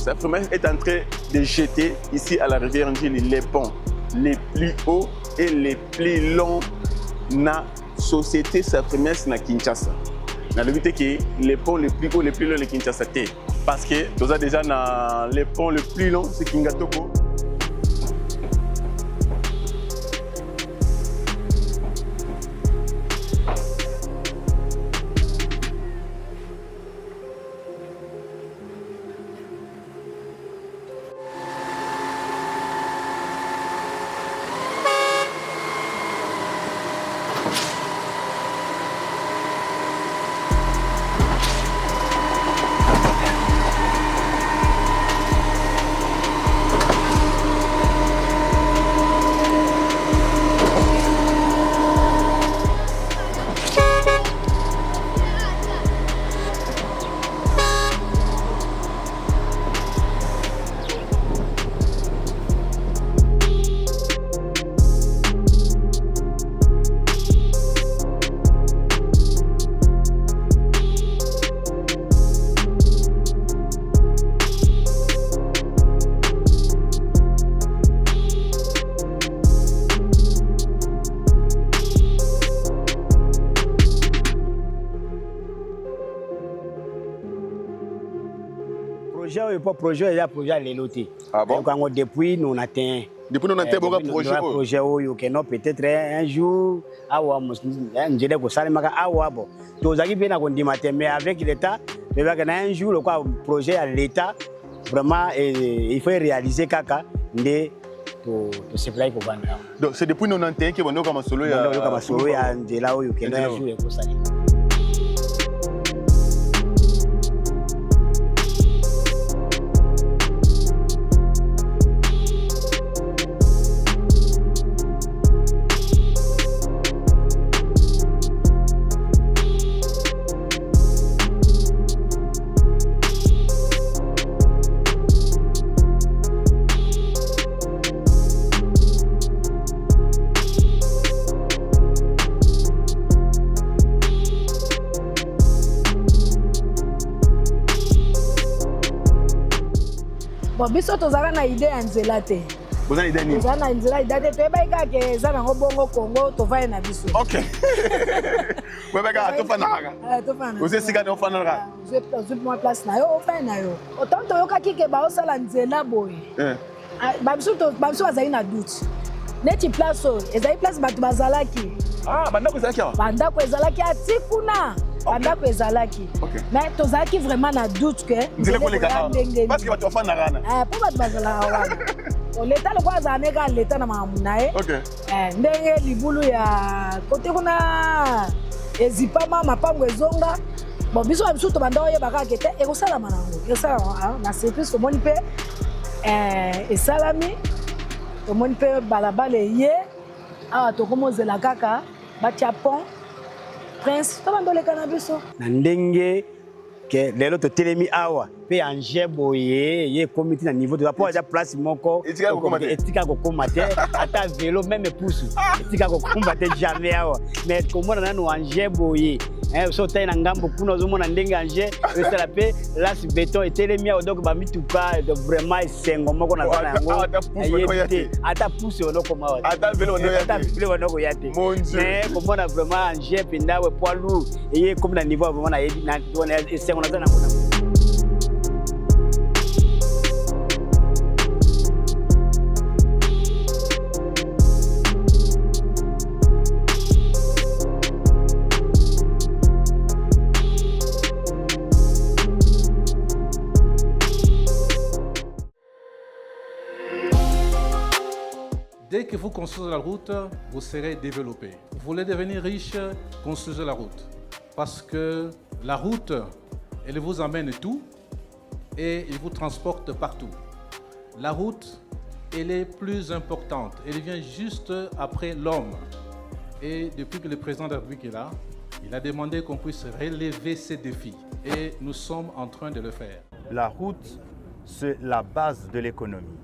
Safrimex est en train de jeter ici à la rivière Njili les ponts les plus hauts et les plus longs na société Safrimex na Kinshasa. Na le but que les ponts les plus hauts, les plus longs de Kinshasa té. Parce que nous avons déjà na les ponts les plus longs, c'est Kingatoko. Projet il y a projet l'éloté. Ah bon? Donc depuis nous on atteint. Depuis nous on atteint beaucoup projet. Projet où que non peut-être un jour awa njele ko sale maka awa bon. Tozaki bien na ko ndimate mais avec l'état mais un jour le quoi projet à l'état vraiment il faut réaliser kaka ndé to se play ko banda. Donc c'est depuis nous on atteint que on comme solo ya. On comme solo ya njela où que un jour ko sale. Bon, biso tozala na idée ya nzela te. Vous avez une idée? Tozala na nzela idée te. Toyeba kaka eza nango bongo Congo tovaya na biso. OK. Vous avez kaka tofanaka. Tofana. Vous êtes sika no fanaka. Zip moi place na yo, ofaya na yo. Autant toyokaki ke baosala nzela boye. Babiso bazali na doute. Neti place oyo ezali place bato bazalaki. Ah, bandako ezalaki awa? Bandako ezalaki ati kuna. Bandako ezalaki. Mais tozalaki vraiment na doute que nzela koleka awa. Parce que bato bafanaka na. Po bato bazalaka wana. L'État le quoi ça neka l'État na mamunae. Ndenge libulu ya kote kuna ezipama mapango ezonga. Bon biso biso to banda oye baka kete e kosala manango. Esala na surprise to moni pe esalami. To moni pe balabala ye. Ah to komozela kaka ba chapon. Prince to banda le cannabis. Na ndenge que lelo to telemi awa pe anje boye ye comité na niveau de la pour place moko etika ko komate ata vélo même pousse etika ko komate jamais awa mais comment na no anje boye so tay na ngambo kuna zo mona ndenge anje esala pe las béton etelemi awa donc ba mituka de vraiment sengo moko na zana yango ata pousse ono koma ata vélo ono yate mais comment na vraiment anje pinda we poids lourd et comme na niveau vraiment na sengo na zana kuna. Dès que vous construisez la route, vous serez développé. Vous voulez devenir riche, construisez la route. Parce que la route, elle vous amène tout et elle vous transporte partout. La route, elle est plus importante. Elle vient juste après l'homme. Et depuis que le président de la République est là, il a demandé qu'on puisse relever ces défis. Et nous sommes en train de le faire. La route, c'est la base de l'économie.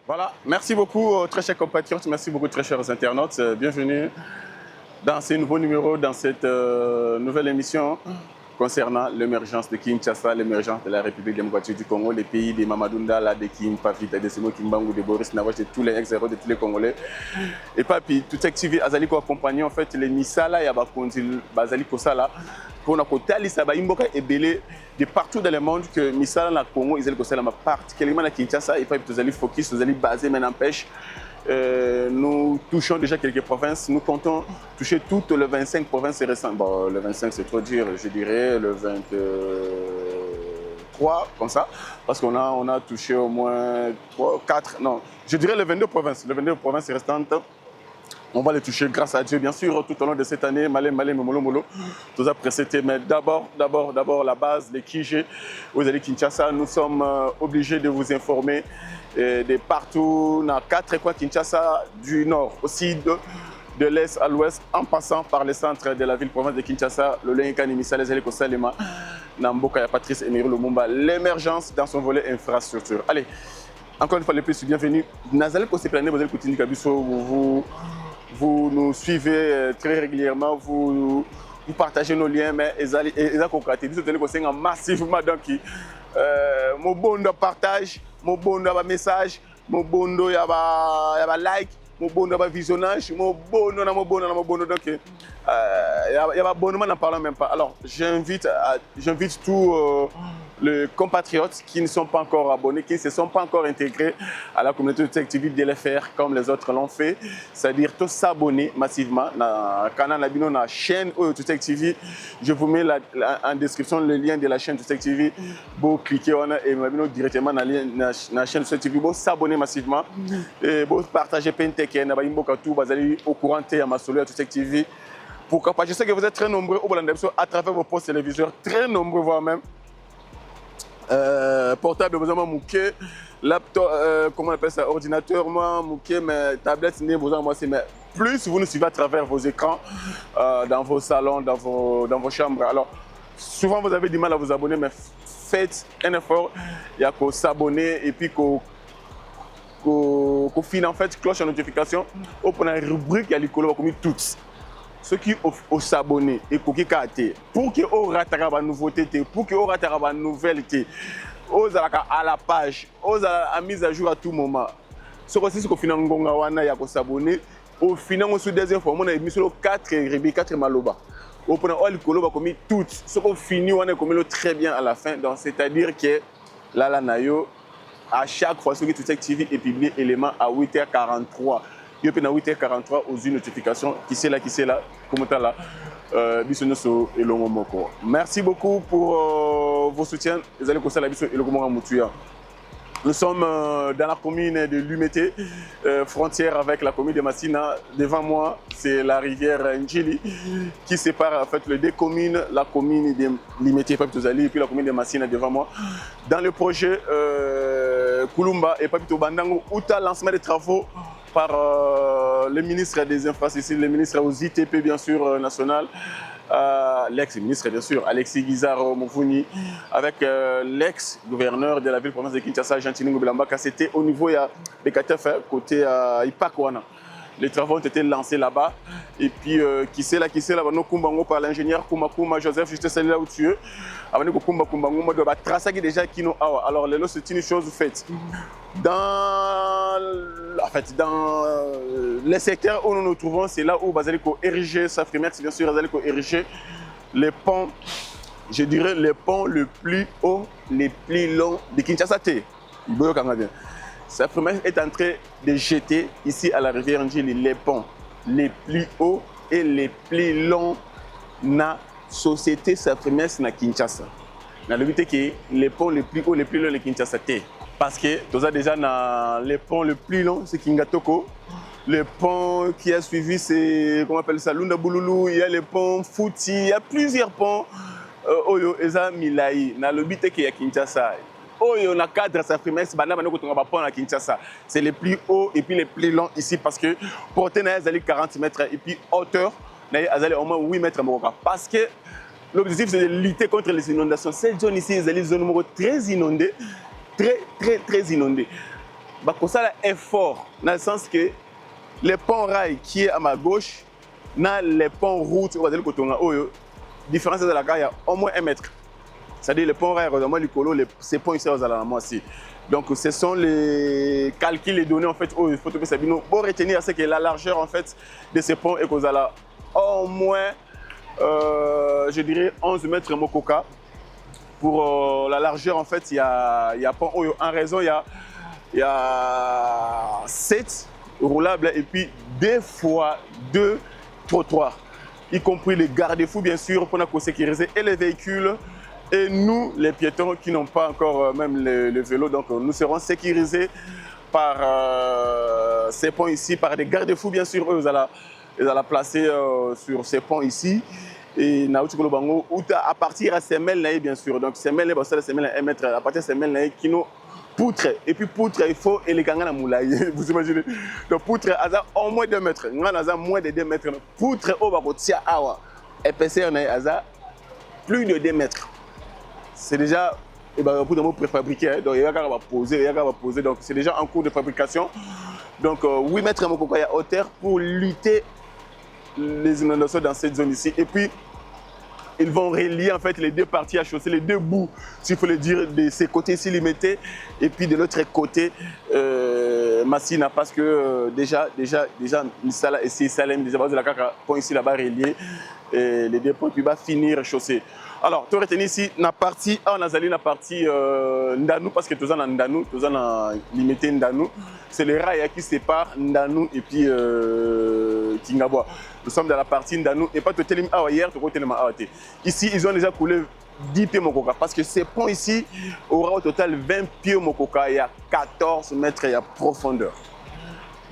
Voilà, merci beaucoup très chers compatriotes, merci beaucoup très chers internautes. Bienvenue dans ce nouveau numéro, dans cette nouvelle émission concernant l'émergence de Kinshasa, l'émergence de la République démocratique du Congo, les pays de Mamadou Ndala, de Kim Pavita, de Simo Kimbangu, de Boris Navache, de tous les ex-héros, de tous les Congolais. Et puis, tout activé, Azali ko accompagné en fait les Misala et Abakonzi, Bazali Kosala, pour notre côté, Alissa Baimboka et Belé, de partout dans le monde, que Misala na Congo, ils ont ma particulièrement à Kinshasa, et puis vous allez focus, vous allez baser, mais n'empêche. Nous touchons déjà quelques provinces. Nous comptons toucher toutes les 25 provinces récentes. Bon, le 25, c'est trop dur, je dirais le 23, comme ça. Parce qu'on a touché au moins 3, 4, non, je dirais les 22 provinces. Les 22 provinces restantes, on va les toucher grâce à Dieu, bien sûr, tout au long de cette année. Malé, Molo, Molo, tout ça précédé. Mais d'abord, la base, les Kijé, vous allez Kinshasa, nous sommes obligés de vous informer de partout, dans 4 coins Kinshasa, du nord au sud, de l'est à l'ouest, en passant par le centre de la ville-province de Kinshasa, le Lenkan Imissa, les Eleko Salema, Namboka et Patrice Emery Lumumba, l'émergence dans son volet infrastructure. Allez, encore une fois, les plus bienvenus. Nazale Koseplané, vous allez continuer vous nous suivez très régulièrement, vous partagez nos liens, mais ils ont concrétisé, vous allez massivement, donc, mon bon de partage, mon bon de message, mon bon de like, mon bon de visionnage, mon bon de donc il y a abonnement, n'en parlons même pas. Alors j'invite tous les compatriotes qui ne sont pas encore abonnés, qui ne se sont pas encore intégrés à la communauté de Tech TV de le faire comme les autres l'ont fait, c'est-à-dire tous s'abonner massivement dans le canal de la chaîne de Tech TV. Je vous mets en description le lien de la chaîne de Tech TV. Vous cliquez et directement dans la chaîne de Tech TV. Vous s'abonner massivement et vous partagez Penteke, vous allez au courant de ma solo de Tech TV. Pourquoi pas? Je sais que vous êtes très nombreux à travers vos postes téléviseurs, très nombreux voire même. Portable, besoin de mouquet, laptop, comment on appelle ça, ordinateur, moi, mouquet, mais tablette, besoin moi, c'est mais plus vous nous suivez à travers vos écrans, dans vos salons, dans vos chambres. Alors, souvent vous avez du mal à vous abonner, mais faites un effort, il y a qu'à s'abonner et puis qu'au fin en fait, cloche de notification, au pour la rubrique, il y a les couleurs comme toutes. Ceux qui ont s'abonner et pour qu'ils pour qu'ils aient la nouveauté, pour qu'ils aient la nouvelle, à la page, à mise à jour à tout moment. Ce qui est final, il y a s'abonner. Au final, on se deuxième fois, on a mis sur 4 maloba. On prend all les comme toutes. Ce qu'on finit, on a commis très bien à la fin. Donc c'est-à-dire que là, nayo, à chaque fois, ce qui est activé et publié élément à 8h43. Il y a 8h43 aux notifications. Qui c'est là, comment là. Merci beaucoup pour vos soutiens. Nous sommes dans la commune de Lumété, frontière avec la commune de Massina. Devant moi, c'est la rivière Njili qui sépare en fait les deux communes, la commune de Lumété et puis la commune de Massina devant moi. Dans le projet Kulumba et Papito Bandango, outa lancement des travaux par le ministre des Infrastructures, le ministre aux ITP bien sûr national, l'ex-ministre bien sûr, Alexis Guizard Moufouni, avec l'ex-gouverneur de la ville-province de Kinshasa, Jean-Tiningo Bilambaka. C'était au niveau de Katef, côté Ipakwana. Les travaux ont été lancés là-bas. Et puis, qui c'est là, nous Kumbango par l'ingénieur Kuma Joseph, juste celle là où tu es. Avant que Kumbango, on doit tracer déjà qui nous a. Alors, c'est une chose faite. Dans les secteurs où nous nous trouvons, c'est là où vous allez ériger, ça fait merci bien sûr, vous allez ériger les ponts, je dirais les ponts les plus hauts, les plus longs de Kinshasa. Safrimex est en train de jeter ici à la rivière Njili les ponts les plus hauts et les plus longs de la société Safrimex na Kinshasa. Dans le but que les ponts les plus hauts, les plus longs de Kinshasa. Parce que tu as déjà les ponts les plus longs, c'est Kingatoko. Le pont qui a suivi, c'est, comment on appelle ça, Lunda Bouloulou. Il y a le pont Fouti, il y a plusieurs ponts. Oyo, Eza Milaï. Dans le but qu'il y a Kinshasa. Oyo, on a 4 Safrimex, c'est les plus hauts et puis les plus longs ici parce que portée na 40 mètres et puis hauteur na au moins 8 mètres. Parce que l'objectif c'est de lutter contre les inondations. Cette zone ici, c'est une zone très inondée, très inondée. ça là effort dans le sens que les ponts rail qui est à ma gauche, dans les ponts route, on va dire que différence de la gare, il y a au moins 1 mètre. C'est-à-dire les ponts rail, ces ponts ici, aussi. Donc ce sont les calculs, les données en fait, il faut que ça pour retenir c'est que la largeur en fait de ces ponts est qu'on a au moins, je dirais 11 mètres mokoka. Pour la largeur en fait, il y a pont en raison, il y a 7 roulables et puis 2 fois 2 trottoirs, y compris les garde-fous bien sûr pour nous sécuriser et les véhicules. Et nous, les piétons qui n'ont pas encore même le vélo, donc nous serons sécurisés par ces ponts ici, par des garde-fous bien sûr. Eux, ils allaient placer sur ces ponts ici. Et à partir de ces mêles, bien sûr. Donc ces mêles, c'est 1 mètre. À partir de ces mêles, qui nous poutre. Et puis poutre, il faut et les gangana moulaye. Vous imaginez? Donc poutre, à au moins 2 mètres. Nous avons moins de 2 mètres. Poutre, au barotia awa. Épaisseur, plus de 2 mètres. C'est déjà pour préfabriqué, donc il y a qu'à poser, donc c'est déjà en cours de fabrication. Donc 8 mètres de hauteur pour lutter les inondations dans cette zone ici. Et puis ils vont relier en fait les 2 parties à chaussée, les 2 bouts, s'il faut le dire, de ces côtés-ci limités et puis de l'autre côté Massina, parce que déjà Misala et Salem, déjà de la caca pont ici là-bas relié et les 2 ponts puis va finir chaussée. Alors, tu retiens ici, la partie A, on a la partie Ndanou, parce que tout ça, Ndanou, tout ça, limité Ndanou. C'est le rail qui sépare Ndanou et puis Kingaboa. Nous sommes dans la partie Ndanou et pas tout le monde hier, tout le monde. Ici, ils ont déjà coulé 10 pieds Mokoka, parce que ces ponts ici aura au total 20 pieds Mokoka, il y a 14 mètres de profondeur.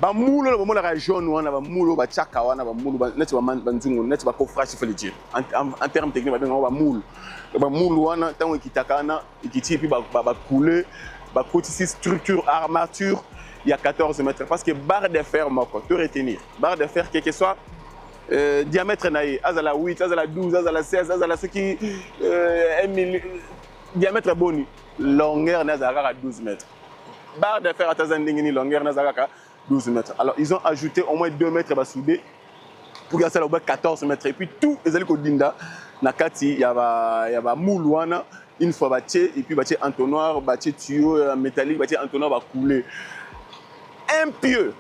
Bamoulo le moment la jaune wana bamoulo ba chaka wana bamoulo ba net ba banzungu net ba kofrashi faut le dire en termes techniques ba benga bamoulo wana tango kitakana ikiti puis ba couler ba côté structure armature il y a 14 mètres parce que barre de fer moko te retenir barre de fer quel que soit diamètre naïe azala 8 azala 12 azala 16 azala ce qui 1 mm diamètre boni longueur nazaka 12 mètres barre de fer atazandingini longueur nazaka 12 mètres. Alors, ils ont ajouté au moins 2 mètres à souder pour qu'il y ait 14 mètres. Et puis, tout les alliés Kodinda, Nakati, il y a Moulouana, une fois bâti, et puis bâti entonnoir, bâti tuyau métallique, bâti entonnoir va couler. Un pied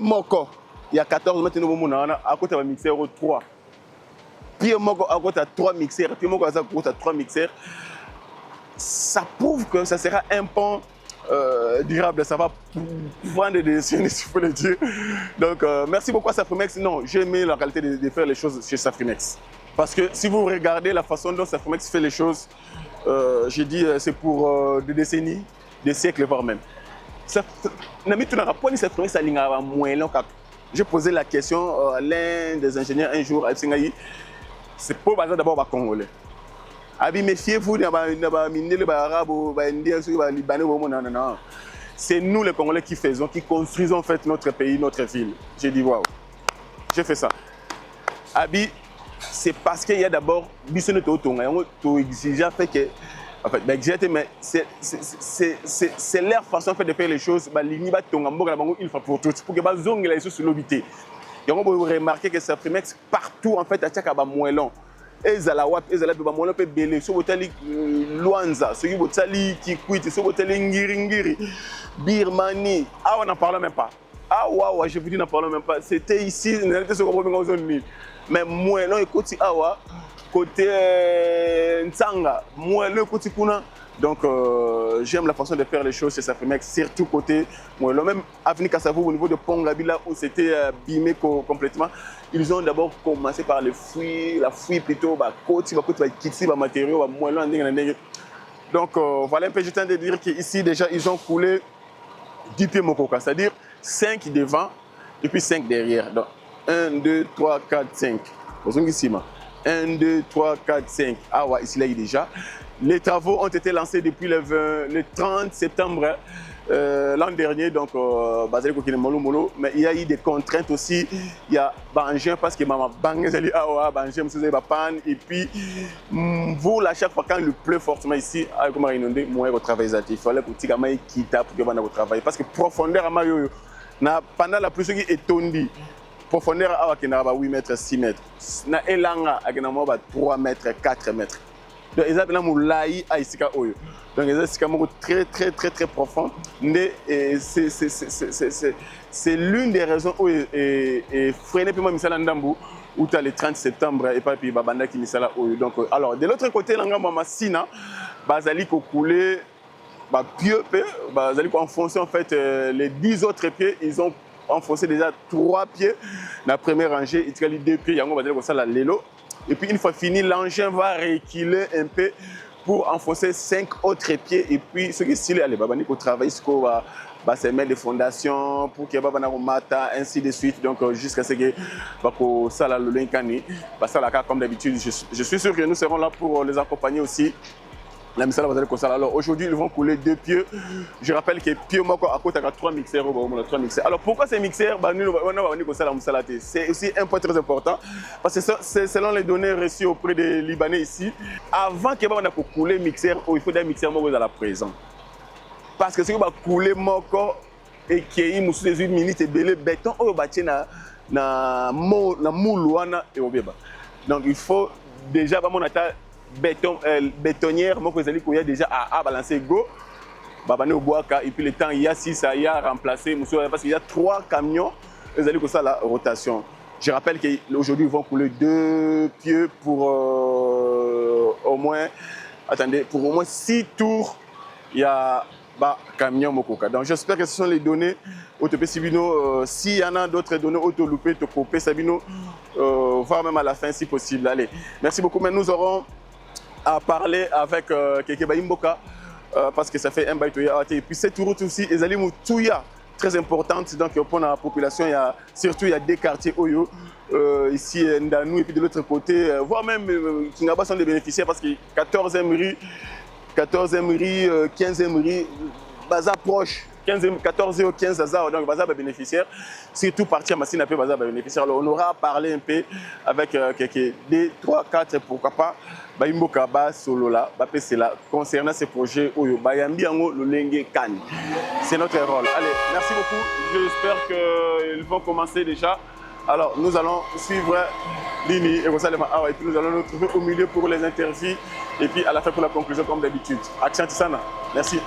moko, il y a 14 mètres à côté de mixeur 3. Pied moko à côté de 3 mixeurs, pied moko à côté de 3 mixeurs. Ça prouve que ça sera un pont durable, ça va prendre des décisions, si faut le dire. Donc, merci beaucoup à Safrimex. Non, j'ai aimé la qualité de faire les choses chez Safrimex. Parce que si vous regardez la façon dont Safrimex fait les choses, j'ai dit c'est pour des décennies, des siècles voire même. J'ai posé la question à l'un des ingénieurs un jour à Singaï. C'est pour d'abord les Congolais. Méfiez-vous, c'est nous les Congolais qui faisons, qui construisons en fait notre pays, notre ville. J'ai dit waouh, j'ai fait ça. C'est parce qu'il y a d'abord fait que, en fait, mais c'est leur façon de faire les choses. Une fois pour toutes, pour que les gens soient sur l'obité. Et on peut remarquer que ça Safrimex partout en fait à Tchaka moins long. Ezala wap ezala pe ba mona pe belé so botali Luanza so botali Kikwiti so botali Ngiri Birmanie ah on n'en parle même pas ah waouh je vous dis n'en parle même pas c'était ici n'était ce qu'on peut zone mais moi non écoute awa côté Ntsanga moi le côté kuna. Donc j'aime la façon de faire les choses chez Safrimex, surtout côté moi le même avenue Kassavou au niveau de Pongabila où c'était bimé complètement. Ils ont d'abord commencé par les fruits, la fruit plutôt côté kitsi matériaux moins loin. Donc voilà un peu je tiens de dire qu'ici déjà ils ont coulé 10 pieds Mokoka, c'est-à-dire 5 devant et puis 5 derrière. Donc 1 2 3 4 5. 1 2 3 4 5. Ah ouais, ici là il est déjà. Les travaux ont été lancés depuis le 30 septembre l'an dernier, donc, basé sur Molo, mais il y a eu des contraintes aussi. Il y a Bangin parce que maman Bangin, Bangin, et puis, vous, à chaque fois, quand il pleut fortement ici, comme à inondé, moi, je travaille. Il fallait que vous quitte pour que vous travaillez. Parce que profondeur, pendant la pluie, qui est tondue, profondeur, il y a 8 mètres, 6 mètres. Il y a 3 mètres, 4 mètres. Donc, ils ont laï à ici. Donc, c'est très profond. C'est l'une des raisons où Freiné puis moi misala ndambu où tu as le 30 septembre et puis babanda qui misala oyo. Donc alors de l'autre côté l'anga mama sina bazali ko couler ba pieux bazali ko enfoncer en fait les 10 autres pieds, ils ont enfoncé déjà 3 pieds la première rangée, il y a 2 pieds yango bazali ko sala lelo. Et puis une fois fini, l'engin va reculer un peu pour enfoncer 5 autres pieds. Et puis ce qui est stylé, allez, babani pour travailler ce qu'on va se mettre des fondations pour qu'il y ait des mata, ainsi de suite. Donc jusqu'à ce que ça la le linkani, ça la comme d'habitude. Je suis sûr que nous serons là pour les accompagner aussi. Alors aujourd'hui, ils vont couler 2 pieux. Je rappelle que pieux à côté de 3 mixeurs. Alors pourquoi ces mixeurs? C'est aussi un point très important parce que c'est selon les données reçues auprès des Libanais ici. Avant qu'il y ait couler mixeur, il faut des mixeurs à la présent. Parce que si on va couler moko et qu'il y ait des minutes et belé béton, on va bâtir na moulouana et au béba. Donc il faut déjà bétonnière, moi il y a déjà à balancer go, et puis le temps il y a 6 à remplacer, parce qu'il y a 3 camions, ils allaient ça la rotation. Je rappelle qu'aujourd'hui ils vont couler 2 pieux pour au moins 6 tours. Il y a camion mokoka. Donc j'espère que ce sont les données Autopé Sabino. S'il y en a d'autres données autoloupées, Tokopé Sabino, voir même à la fin si possible. Allez, merci beaucoup. Mais nous aurons à parler avec Kekeba Imboka parce que ça fait un bail. Et puis cette route aussi, les Moutouya, très importante. Donc pour la population, surtout il y a des quartiers Oyo, ici Ndanou et puis de l'autre côté, voire même Kingaba sont des bénéficiaires parce que 14e rue, 15e rue, bazar proche. 14 et 15 hasards, donc bazar bénéficiaire, surtout partir à Massina peu bazar bénéficiaire. Alors on aura parlé un peu avec quelques 2, 3, 4 pourquoi pas Baimboka ba solo là, ba c'est là concernant ces projets Oyo Bayambi Ango Lolenge Kan. C'est notre rôle. Allez, merci beaucoup. J'espère qu'ils vont commencer déjà. Alors nous allons suivre Lini et puis nous allons nous trouver au milieu pour les interviews et puis à la fin pour la conclusion comme d'habitude. Action Tissana. Merci.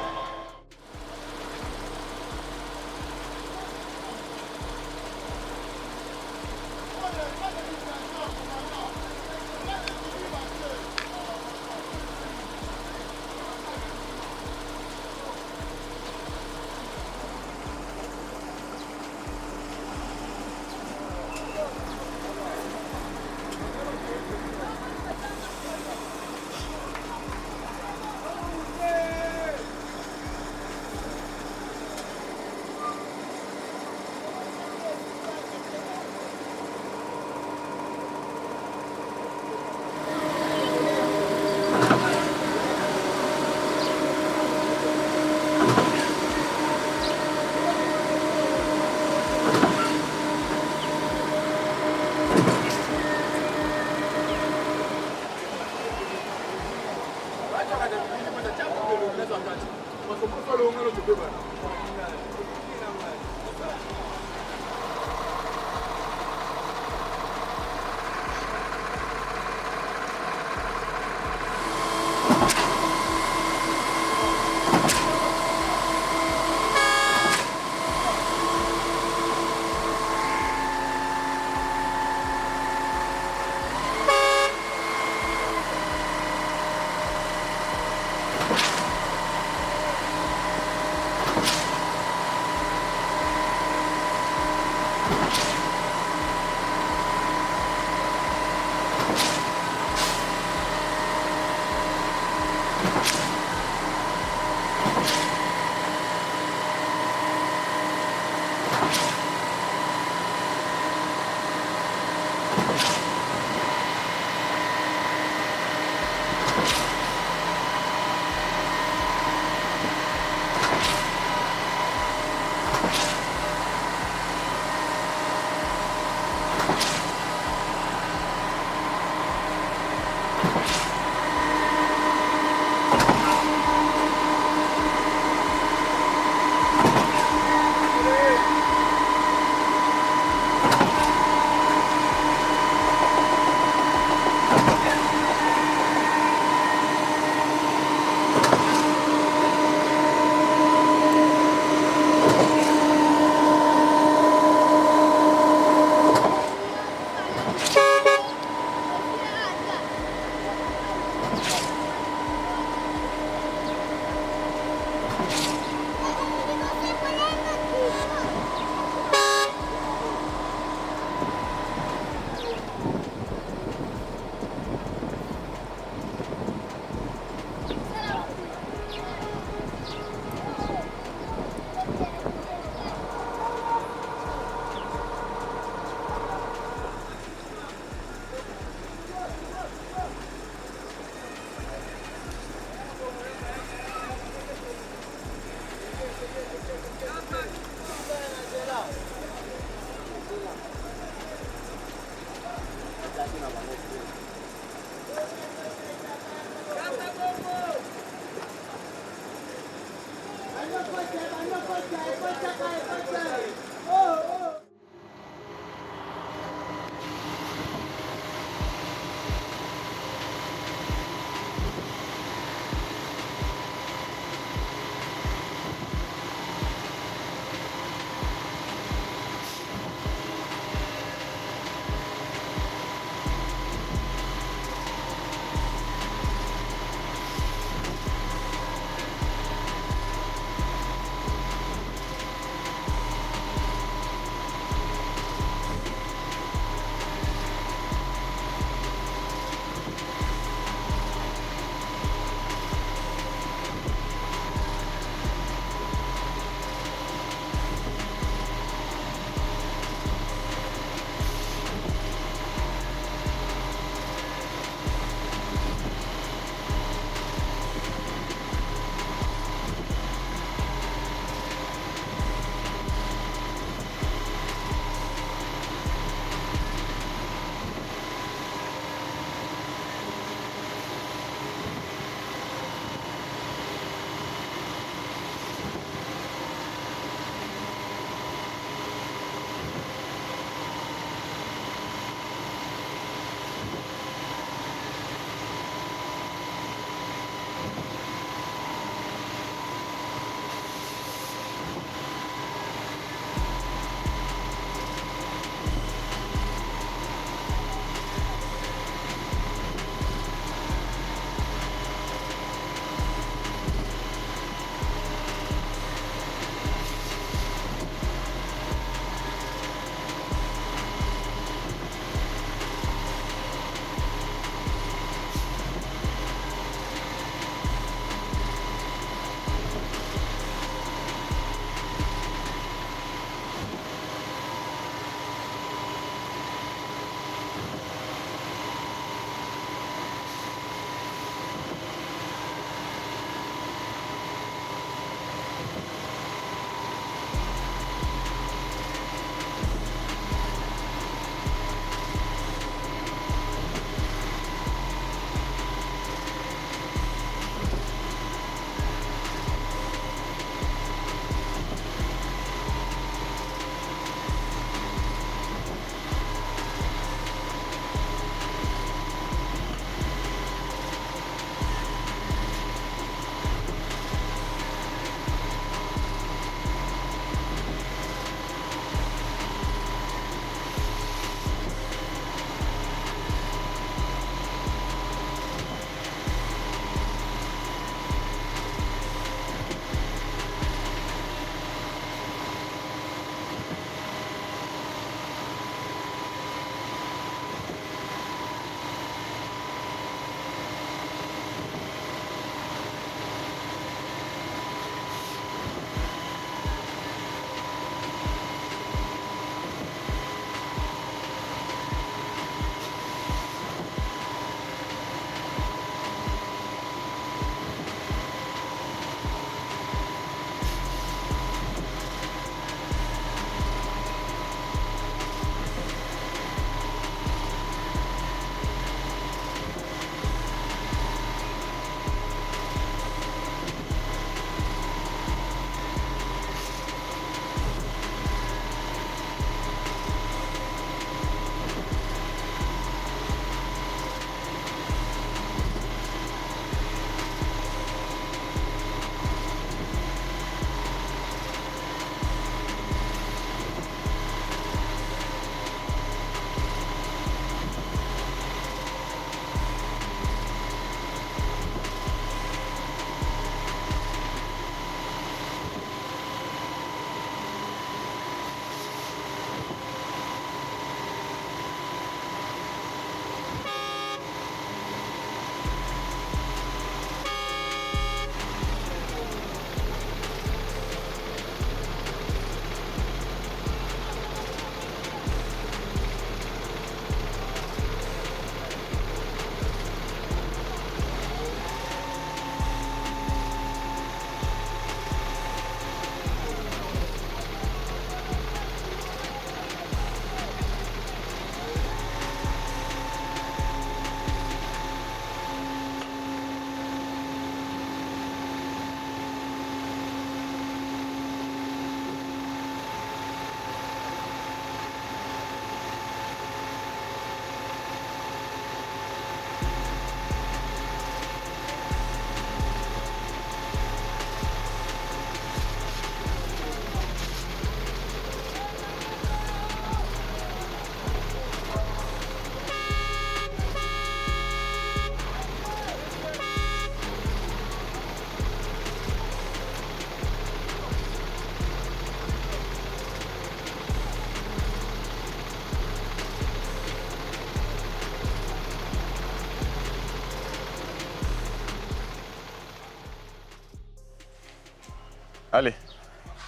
Allez,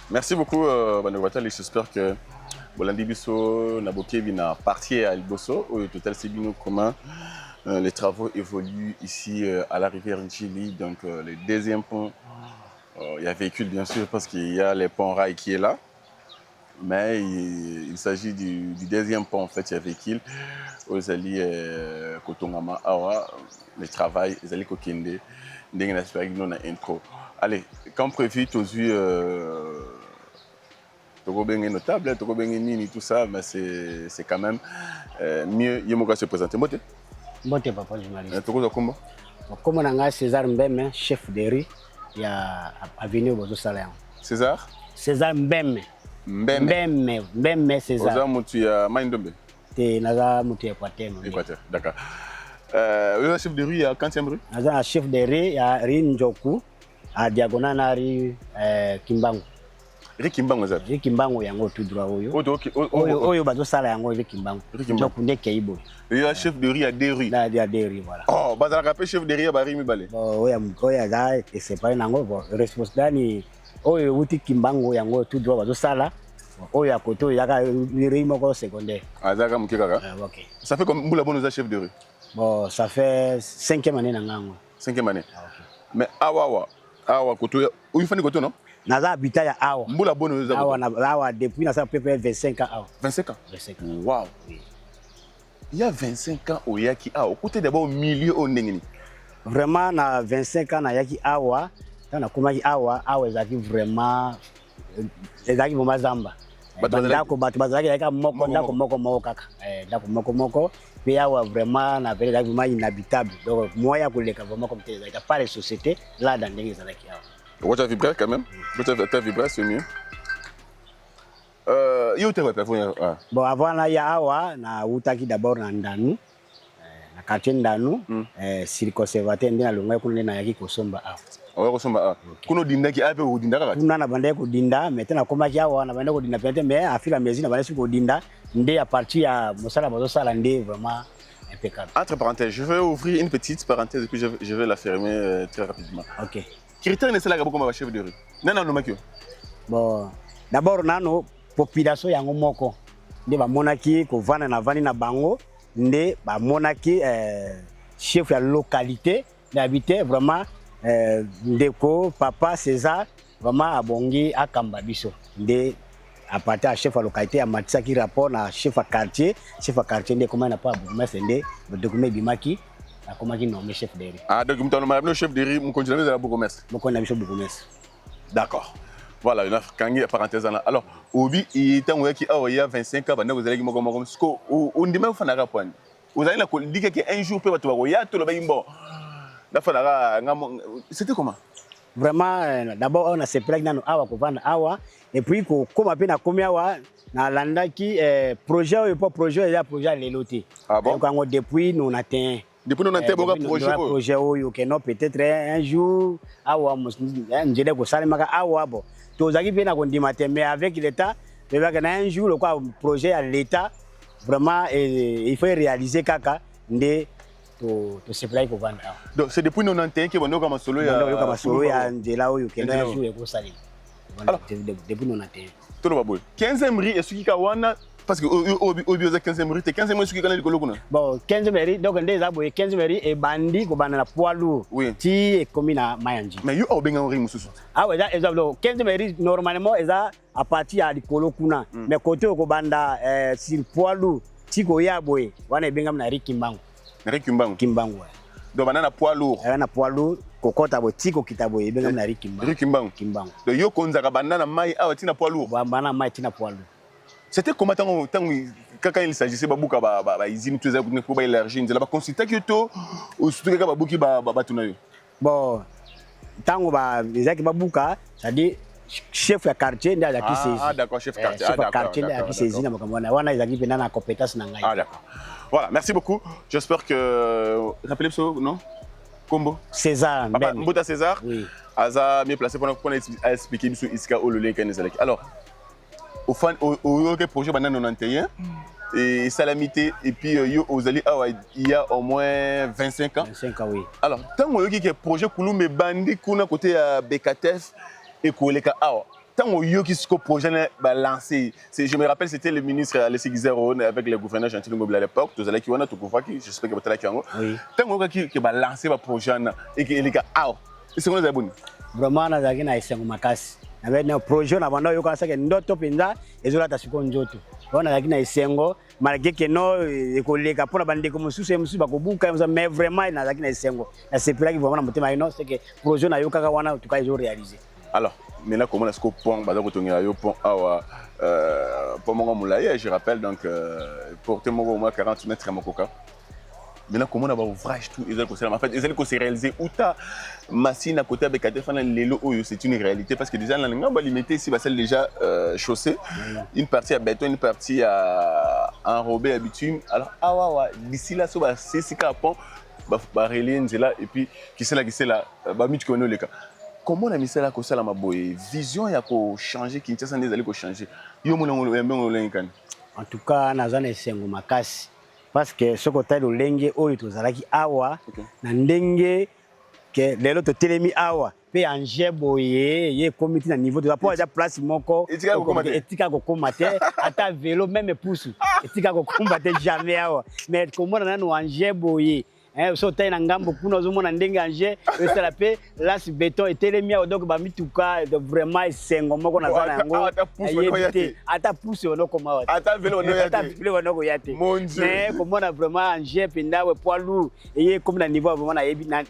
merci beaucoup, Banogwatali. J'espère que Bolandi Bisso, Nabokevi n'a parti à Liboso. Au total, c'est bien commun. Les travaux évoluent ici à la rivière Njili. Donc, le deuxième pont, il y a véhicule, bien sûr, parce qu'il y a les ponts rails qui est là. Mais il s'agit du deuxième pont, en fait, il y a véhicule. Aux alliés Kotongama Awa, les travail, les alliés Kokende, Ndengen Aspirag, non à intro. Allez, comme prévu, tu as vu Togo Bengue notable, Togo Bengue Nini, tout ça, mais c'est quand même mieux. Yemoga se présenter. Moté? Moté, papa, journaliste. Togo Kombo? Comme on a César Mbemme, chef de rue, il y a Avenue Bozo Salayan. César? César Mbemme. Mbemme César. Oza Moutou ya Maïndombe? Te Naza Moutou Équateur. Équateur, d'accord. Le chef de rue, il y a 40e rue? Naza chef de rue, il y a Ri Njoku, à diagonale à Ri Kimbangu. Ri Kimbangu, ça? Ri Kimbangu, il y a un tout droit. Oyo Bozo Salayan, Ri Kimbangu. Njoku Nde Keibo. Il y a chef de rue, il y a 2 rues. Il y a 2 rues, voilà. Oh, bah, ça rappelle chef de rue, il y a Rimi Balé. Oh, il y a ça, et c'est pas un angle. Responsable, Oyo Uti Kimbangu, il y a un tout droit, Bozo Sala. Oyo à côté, il y a un rime secondaire. Ah, ça, comme Kikaka? Ok. Ça fait comme Boula Bonouza, chef de rue? Bon, ça fait 5e année dans Ngango. 5e année. Mais Awa, côté, où il faut côté, non? Naza habitat ya Awa. Boula Bonouza. Awa, depuis Naza peu près 25 ans. Awa. 25 ans? 25 ans. Waouh! Il y a 25 ans au Yaki Awa. Côté d'abord au milieu au Nengini. Vraiment, na 25 ans na Yaki Awa, dans la Komaki Awa, Awa est vraiment. Ezaki bomba zamba. Ndako batu bazaki yaka moko ndako moko kaka. Ndako moko puis Awa vraiment na vele vraiment inhabitable. Donc moya koleka vraiment comme tel. Il y a pas de société là dans les Zalaki Awa. Pourquoi tu as vibré quand même? Pourquoi tu as vibré, c'est mieux. Yo te repère. Bon avant là ya Awa na utaki d'abord na Ndanu. Na quartier Ndanu, circonservateur ndina longa kuna na Yaki Kosomba Awa. On va consommer. Kuno dinda ki ape ko dinda kaka. Kuna na bande ko dinda, maintenant koma ki Awa na bande ko dinda peut-être mais à fil à mesure na bande ko dinda, ndé à partir à Mosala Bozo Sala ndé vraiment impeccable. Entre parenthèses, je vais ouvrir une petite parenthèse et puis je vais la fermer très rapidement. OK. Critère ne sala comme chef de rue. Nana no makio. Bon, d'abord nano population yango moko. Ndé ba monaki ko vana na vani na bango, ndé ba monaki chef ya localité d'habiter vraiment Ndeko, papa César, vraiment abongi à Kambabiso. À partir à chef de localité, à Matissa qui rapport à chef de quartier, de comment n'a pas bourgmestre, de document Bimaki, à comment qui nomme chef de rue. Ah, donc tu as le chef de rue, mon continue à la bourgmestre. Mon connaît chef de bourgmestre. D'accord. Voilà, une autre parenthèse là. Alors, Obi, il y a 25 ans, vous allez on dit même que vous allez dire qu'un jour, peut être tout le monde. C'était comment? Vraiment, d'abord, on a ces plaques dans Awa, Awa, et puis, comme on a commis Awa, na landa qui projet ou pas projet, il y a projet à l'éloté. Ah bon? Donc, depuis, nous on atteint. Depuis, nous on atteint un projet où peut-être un jour, Awa, je dirais que ça, Awa, bon. Tous les gens mais avec l'État, un jour, le projet à l'État, vraiment, il faut réaliser caca, to supply ko vendre. Donc c'est depuis 91 que on a solo ya ndela oyo ke na jour ko sali. Alors depuis 91. To lo baboy. 15e riz et ce qui ka wana parce que obi oza 15e riz, 15e riz ce qui kana likolo kuna. Bon 15e riz donc ndeza boy 15e riz et bandi ko bana na poids lourd. Ti e komi na Mayanji. Mais yo obenga riz mususu. Ah ouais, ça 15e riz normalement eza à partir ya likolo kuna. Mais côté ko banda sur poids lourd, ti ko ya boy wana ebenga na riz Kimbangu. Kimbangu. Donc banana poids lourd. Na poids lourd, kokota bo tiko kitabo ebenga na riz Kimbangu. Donc yo konzaka banana mai awa tina poids lourd. Banana mai tina poids lourd. C'était comment quand il s'agissait babuka ba izini tu ezaka pour ba élargir nzela ba consulter que to ou surtout ka babuki ba tuna yo. Bon, tango ba ezaki babuka, c'est-à-dire chef ya quartier ndaaki saisi. Ah d'accord, chef quartier. Chef quartier nda aki saisi na makambo na wana ezaki pena na compétence na ngai. Ah d'accord. Voilà, merci beaucoup. J'espère que rappelez-vous non? Combo César. Papa Mbota César. Oui. Aza mieux placé pour expliquer sur Iska Ololé Kanezalek. Alors au projet pendant 91 et Salamité et puis yo Ozali il y a au moins 25 ans. 25 ans oui. Alors tant que le projet Kouloumé Bandi kuna côté Bekatef et koleka awa tant yo qui ce projet ba lancé je me rappelle c'était le ministre Alessi Gizero avec le gouverneur Gentil Ngobila à l'époque tous allez qui wana to kufaki j'espère que batala kiango tant qui ba lancé ba projet na et que eleka awa c'est quoi les abonnés vraiment na zaki na isengo makasi avec un projet na banda yo kana sake ndoto penza ezola ta siko njoto ona zaki na isengo malgré que no ekoleka pona bande ko mususu bakobuka mais vraiment na zaki na isengo na sepela ki vraiment na motema ino c'est que projet na yo kaka wana tuka ezo réaliser. Alors maintenant comment est-ce que pont baza ko tonga yo pont awa pont mongo moulaye je rappelle donc porter mongo au moins 40 mètres à Mokoka. Maintenant, comment on a ouvrage tout ils ont en fait ils ont réalisé où ta machine à côté avec lelo c'est une réalité parce que déjà là on va limiter ici celle déjà chaussée une partie à béton une partie à enrobé à bitume alors d'ici là ça c'est si capon ba relire là et puis qui c'est là ba mit kono le cas comment on a mis ça là comme ça la maboye vision ya ko changer qui tient ça des aller ko changer yo mo ngolo en tout cas nazana esengo makasi parce que ce côté de l'engue oyo tozalaki awa na ndenge que lelo to telemi awa pe anje boye ye comité na niveau de la pour place moko etika ko komate ata vélo même pousse etika ko komate jamais awa mais comment na no anje boye so tay na ngambo kuna ozomona ndenge anje esala pe las béton etelemi awa donc ba mituka vraiment esengo moko na zana yango ata pousse ono koma ata vélo ono yate ata vélo ono yate mais comment na vraiment anje penda we poids lourd et comme na niveau vraiment na yebi na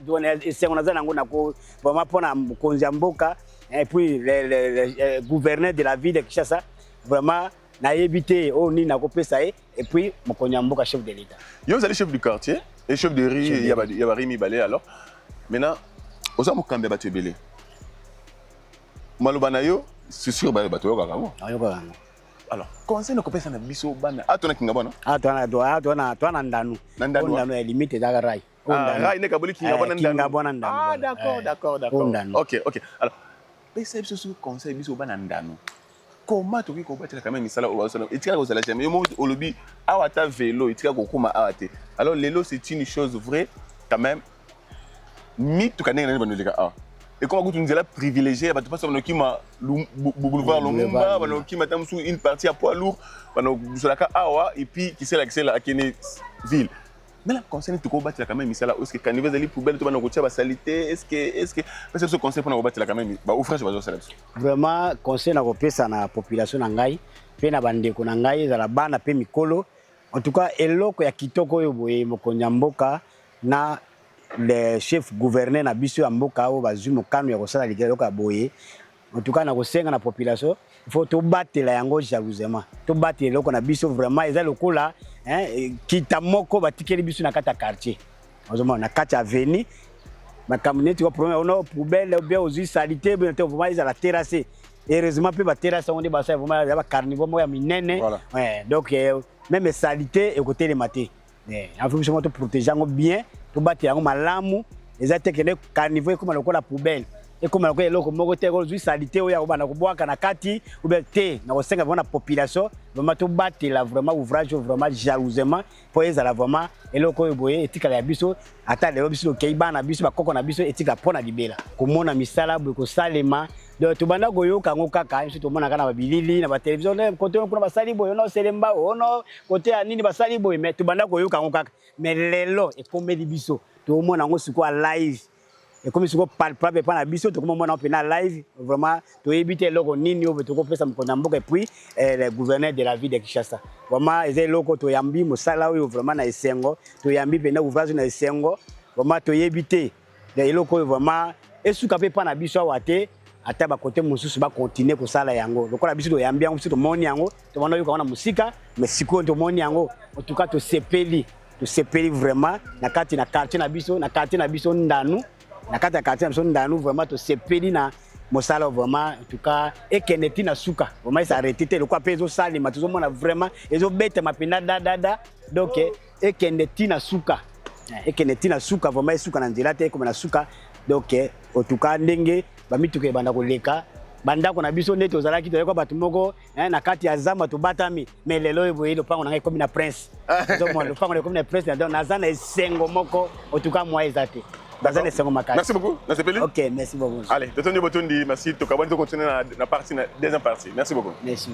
esengo na zana yango na ko vraiment pona mokonzi ya mboka et puis le gouverneur de la ville de Kinshasa vraiment na yebité o ni na ko pesa et puis mokonzi ya mboka chef de l'état yo vous allez chef du quartier et chef de riz, il y a Rimi Balé alors. Maintenant, aux hommes qui ont battu Belé. Malobanayo, c'est sûr que battu Ogagamo. Alors, comment ça ne coupe pas na biso bana? Ah, tu as kinga bona? Ah, tu as nandanu. Nandanu est limite d'agarai. Rai ne kabuli kinga bona nandanu. Ah, d'accord. OK. Alors, mais c'est ce conseil biso bana nandanu. Comment tu peux combattre quand même misala au salon et tiens aux alagés mais au lobby awata vélo et tiens kokuma awate alors l'élo c'est une chose vraie quand même mi tu connais les bandes ah et comment tu nous as privilégié bah tu passes dans kima boulevard Lumumba dans kima tam sous une partie à poids lourd dans solaka awa et puis qui c'est là à Kene ville mais là concerne tu combattre quand même misala est-ce que quand vous allez poubelle tu vas nous ba salité est-ce que parce que ce conseil pour nous combattre quand même bah ouvrage va ça vraiment conseil na kopesa na population na ngai pe na bandeko na ngai za la bana pe mikolo en tout cas eloko ya kitoko yo boye mokonzi mboka na le chef gouverneur na biso ya mboka o bazwi mokano ya kosala likeloko ya boye en tout cas na kosenga na population il faut to batela yango jalousement to batela eloko na biso vraiment eza lokola kita moko batikeli biso na kata quartier ozomona na kata avenue makamneti ko problème ono poubelle bien aux salité bien vraiment ils à la terrasser heureusement pe ba terrasse on dit ba ça vraiment ya ba carnivore mo ya minene donc même salité et côté les maté en fait justement to protéger ngo bien to batela yango malamu ezate kene carnivore comme lokola poubelle et comme lokola eloko moko te ko salité oya ko bana ko boaka na kati ou bien te na ko senga vraiment population vraiment to batela vraiment ouvrage vraiment jalousement pour ezala vraiment eloko boye etika ya biso ata lelo biso ke bana biso bakoko na biso etika pona libela komona misala boye ko salema donc to banda goyoka ngo kaka biso to mona kana ba bilili na ba télévision côté kuna basali boye no selemba ono côté anini basali boye mais to banda goyoka ngo kaka mais lelo e komeli biso to mona ngo siko live et comme siko palpable pa na biso to mona pe na live vraiment to éviter loko nini obe to ko pesa mkonda mboka et puis le gouverneur de la ville de Kinshasa vraiment eze loko to yambi mosala oyo vraiment na esengo to yambi pe na ouvrage na esengo vraiment to éviter de loko vraiment esuka pe pa na biso awate ata ba côté mususu ba continuer ko sala yango lokola biso to yambi yango biso to moni yango to bana yo ka na musika mais siko to moni yango en tout cas to sepeli vraiment na kati na quartier na biso ndanu na kati ya quartier na biso ndanu vraiment to sepeli na mosala vraiment en tout cas et keneti na suka vraiment ça arrêté te lokola pezo sali matuzo mona vraiment ezo bete mapenda dada donc et keneti na suka vraiment suka na nzela te comme na suka donc en tout cas ndenge ba mituke banda koleka banda ko na biso ndeto ozalaki to yeko batu moko na kati ya zamba to batami mais lelo eboye lopango na ngai comme na prince donc moi lopango comme na prince na zana esengo moko en tout cas moi ezate Merci beaucoup. Ok, merci beaucoup. Allez, merci. Tu vas continuer la deuxième partie. Merci beaucoup. Merci.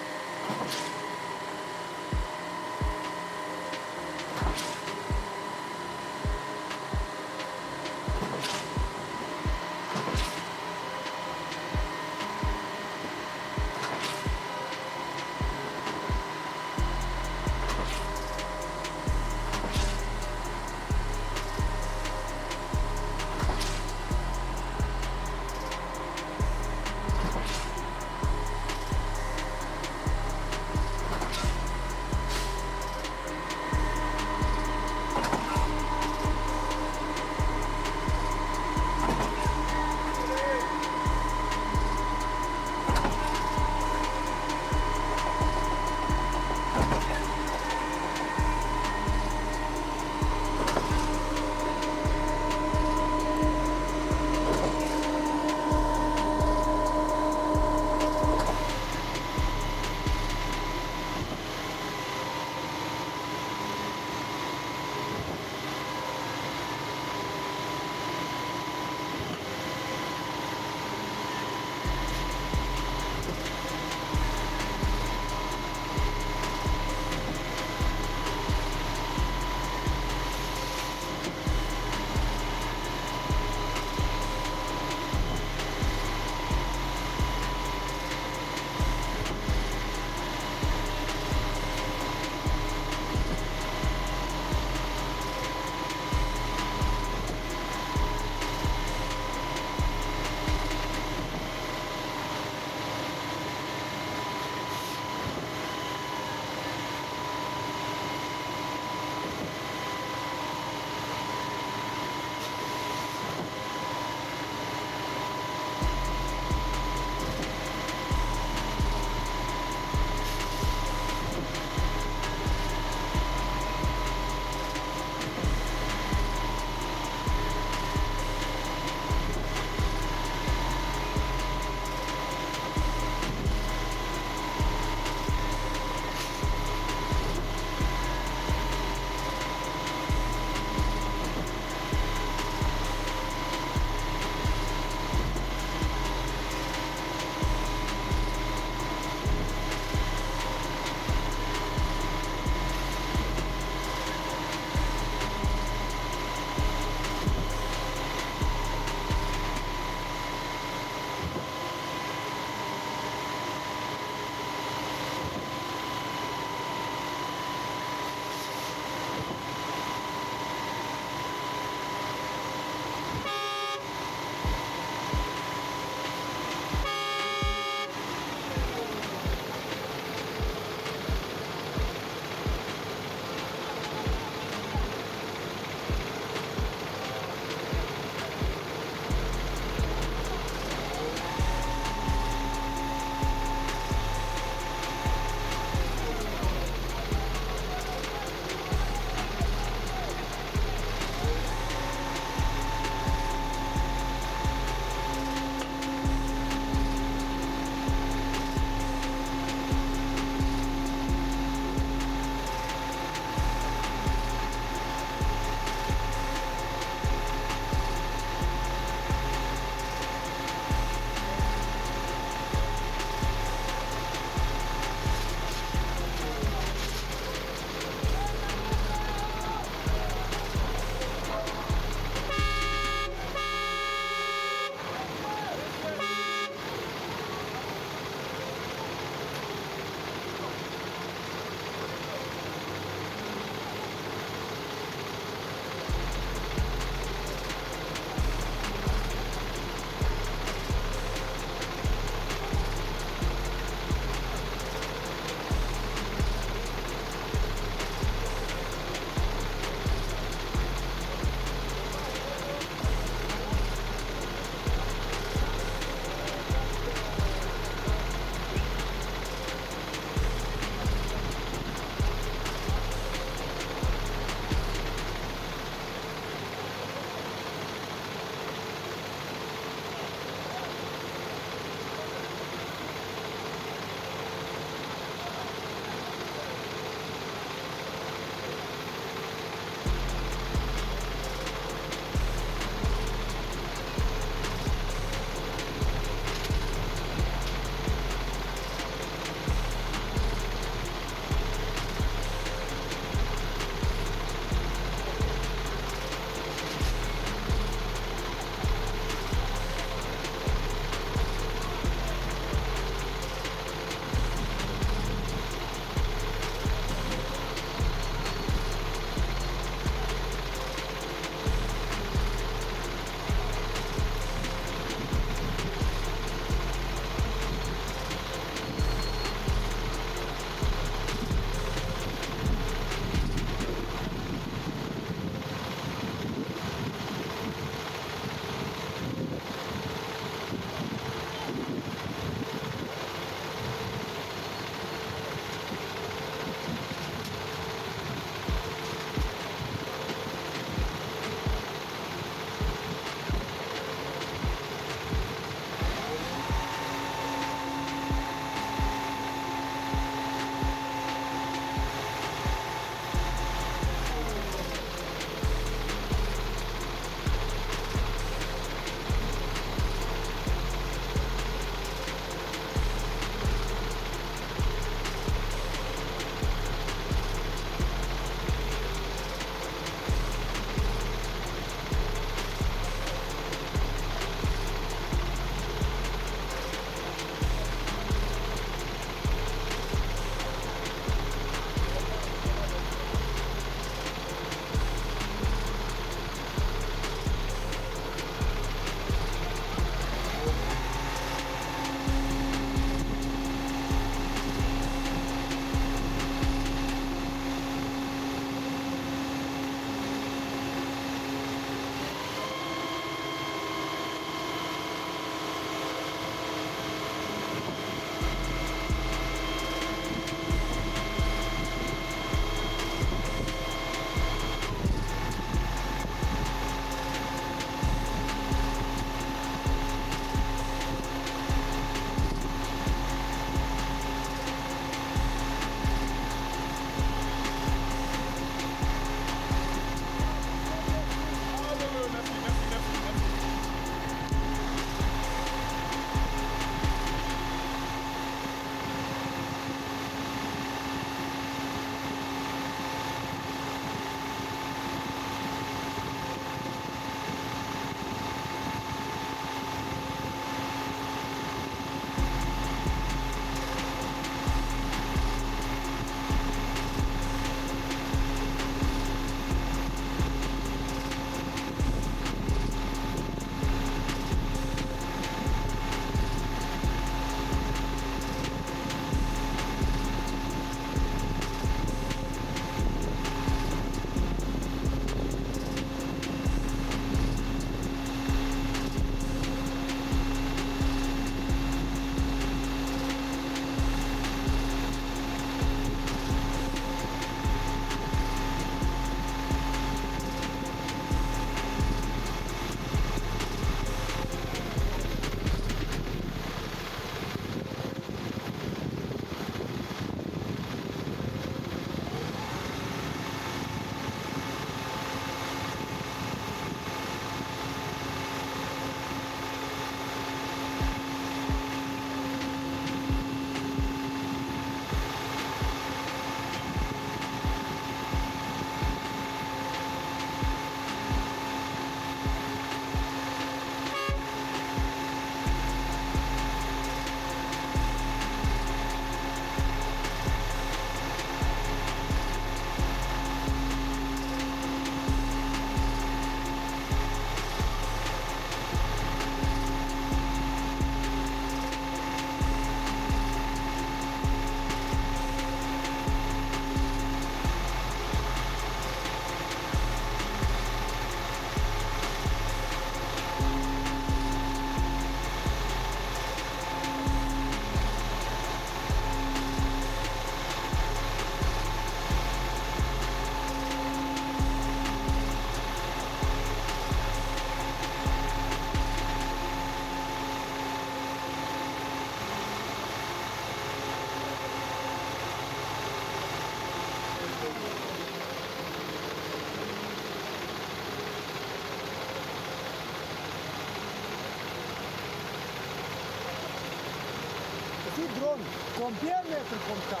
Combien de mètres comme ça?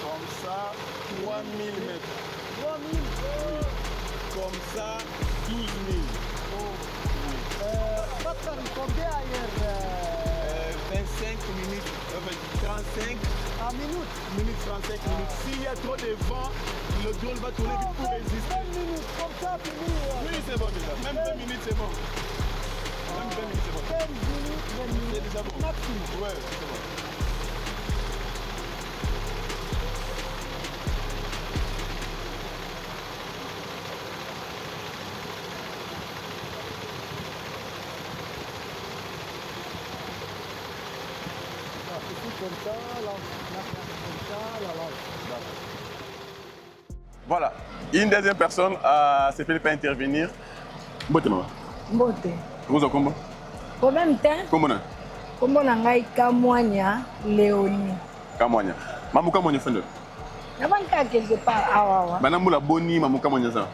Comme ça, 3000 mètres. 3000. Oui. Comme ça, 12 000. Combien ailleurs 25 minutes, 35 minutes, 35 minutes. S'il y a trop de vent, le drone va tourner vite pour résister. 20 minutes, comme ça, fini. Oui, c'est bon déjà. Même 20 minutes, c'est bon. Même 20 minutes, c'est bon. 15 minutes, 20 minutes. C'est déjà bon. Maximum. Ouais, c'est bon. Comme ça, là, comme ça, là. Voilà. Une deuxième personne s'est fait pas intervenir. Bote maman. Mbote. Vous avez combien? Combien de temps? Comment? Kombo na ngai Kamwanya Léonie. Kamwanya. Maman Kamwanya fait le. Nabanka quelque part awawa. Madame Moula Boni, maman Kamwanya ça.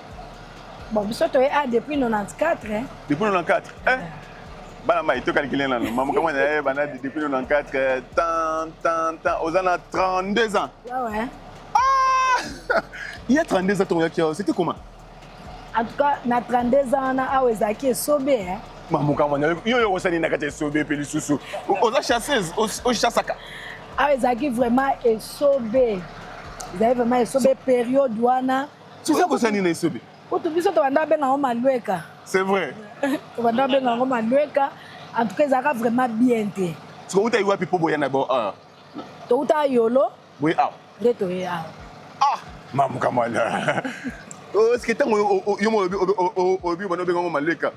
Bon, biso to a depuis 94 hein. Depuis 94. Bana ma ito calculer là. Maman Kamwanya bana depuis 94 tant aux années 32 ans. Ouais. Il y a 32 ans c'était comment? En tout cas, na 32 ans na awezaki sobe hein. Maman Kamwanya yo osani na kati sobe pe lisusu. Oza chasseuse, o chassaka. Awezaki vraiment sobe. Ils avaient vraiment sobe période wana. Tu sais que ça n'est pas sobe. Otu biso to banda benga o malweka. C'est vrai. To banda benga o malweka. En tout cas, ça vraiment bien té. Tu vois où tu as eu pipo boya na bo To uta yolo. Oui Reto ya. Maman Kamwanya. Est-ce que tango yo mo obi bono benga o malweka.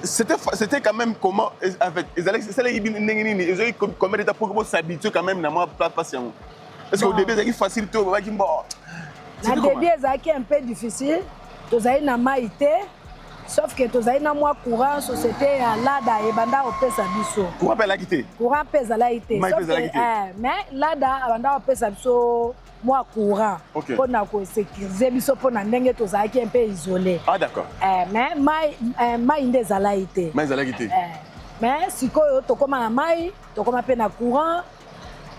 C'était quand même comment en fait ils allaient combien d'étapes pour s'habituer quand même dans ma patient. Est-ce qu'au début c'est facile tout va kimbo. Na début c'est un peu difficile. Tozali na maïté sauf que tozali na moi courant société ya Lada et banda opesa biso. Courant pe la quitté. Courant pesa la ité. Mais Lada banda opesa biso moi courant. Pour na ko sécuriser biso pour na ndenge tozali un peu isolé. Ah d'accord. Mais mai ndezala ité. Mais zala quitté. Mais sikoyo tokoma na mai, tokoma pe na courant.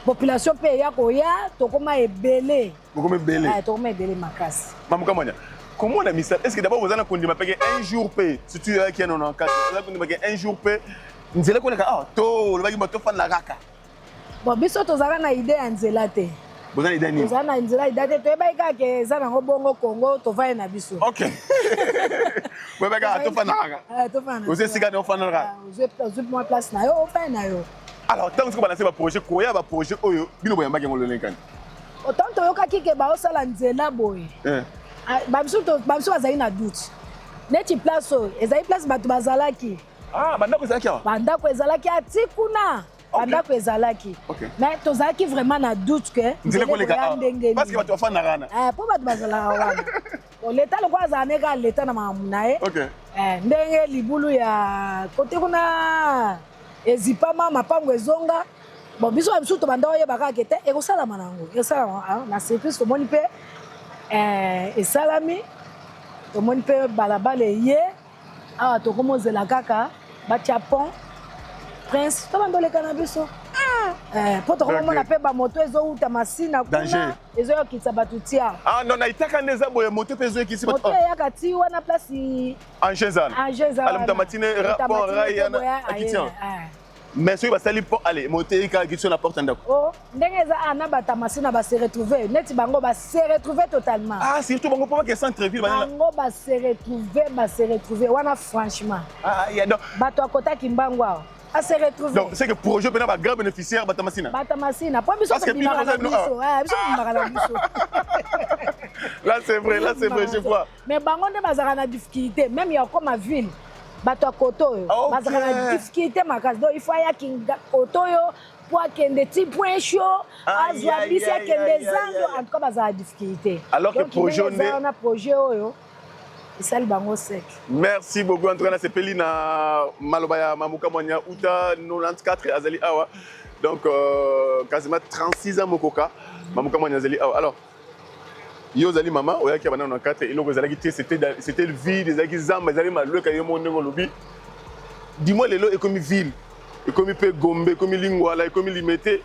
Population pe ya koya, tokoma ebele. Tokoma ebele. Tokoma ebele makasi. Maman Kamwanya. Comment on a mis ça? Est-ce que d'abord vous allez continuer à un jour paye si tu es qui est non quatre, vous allez continuer un jour paye. Nous allons connaître to le bagui moto fan la raka. Bon biso tozala na idée ya nzela te. Vous avez idée ni? Tozala na nzela idée te to ba ke za na bongo Congo to va na biso. OK. Vous ba ka to fan la raka. To fan. Vous êtes siga no fan la raka. Vous êtes moi place na yo, o fa na yo. Alors tant que vous lancez votre projet koya ba projet oyo bino boyamba ke ngolo lenkani. Autant to yo ka kike ba o sala nzela boy. Babiso bazali na doute. Neti place oyo ezali place bato bazalaki. Bandako ezalaki awa. Bandako ezalaki atikuna. Bandako ezalaki. Mais tozalaki vraiment na doute que nzela koleka parce que bato bafana rana. Po bato bazalaka wana. Leta lokwa azala ka leta na mamuna ye. Ndenge libulu ya kote kuna ezipama mapango ezonga. Bon biso biso to banda oyebaka kete ekosalama nango. Ekosalama na surprise tomoni pe esalami tomoni mpe balabala eye awa tokomozela kaka batia pont prince to bandoleka na biso mpo tokomona mpe bamoto ezouta masina kuna ezoyokisa bato tia non naitaka nde eza boye moto mpe ezoyokisi moto eyaka ti wana place angezalaalamuta matine pont rai akitian mais soki basali mpo ale moto eyika kiso na porte ndako ndenge eza ana bato masina base retrouve neti bango base retrouve totalement surtout bango mpo bake centre ville bango base retrouve wana franchement bato akotaki mbango awa ase retrouve donc c'est que projet pena ba grand bénéficiaire batamasina po biso tobimaka na biso biso tobimaka na biso là c'est vrai je vois mais bango nde bazalaka na difficulté même ya koma ville bato ya koto oyo bazalaka na difficulté makasi donc il faut ayaki koto oyo po akende ti point chaud azwa bisi akende zando en tout cas bazala na difficulté alors que projet wana projet oyo esali bango sec. Merci beaucoup en tout cas sepeli na maloba ya Maman Kamwanya uta 94 azali awa donc quasiment 36 ans mokoka Maman Kamwanya azali awa alors yo zali maman oyaki bana na 4 eloko ezalaki te c'était le vide ezalaki zamba ezali malweka yo mo ndenge lobi dis-moi lelo ekomi ville comme il peut Gombe, comme il Lingwala, comme il Limité.